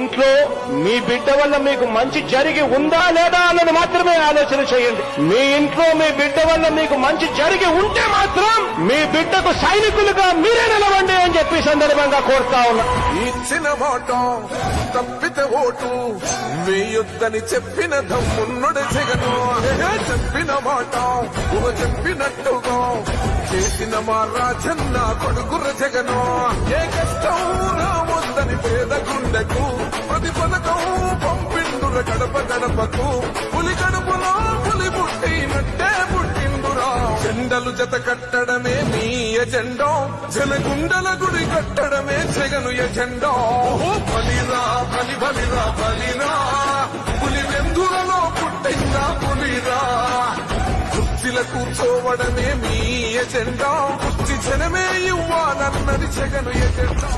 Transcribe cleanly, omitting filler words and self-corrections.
ఇంట్లో మీ బిడ్డ వల్ల మీకు మంచి జరిగి ఉందా లేదా అన్నది మాత్రమే ఆలోచన చేయండి. మీ ఇంట్లో మీ బిడ్డ వల్ల మీకు మంచి జరిగి ఉంటే మాత్రం మీ బిడ్డకు సైనికులుగా మీరే నిలవండి అని చెప్పి సందర్భంగా కోరుతా ఉన్నా. ఇచ్చిన మాట తప్పితే ఓటు వేయొద్దని చెప్పిన దమ్మున్నడు జగను. చెప్పిన మాట చెప్పినట్టుగా చేసిన మా రాజన్న కొడుకుర జగను. ఏ కష్టం రావద్దని పేద గుండెకు ప్రతి పథకం పంపిండుర గడప గడపకు. పులి గడుపులో పులి పుట్టినట్టే పుట్టిండురా. జెండలు జత కట్టడమే మీ ఎజెండా, జనగుండల గుడి కట్టడమే జగను ఎజెండా. బలిరా బలి బలిరా బలిరా, పులి వెందులలో పుట్టిందా పులిరా. కుర్చీల కూర్చోవడమే మీ ఎజెండా, కుర్చీ జనమే ఇవ్వాలన్నది జగను ఎజెండా.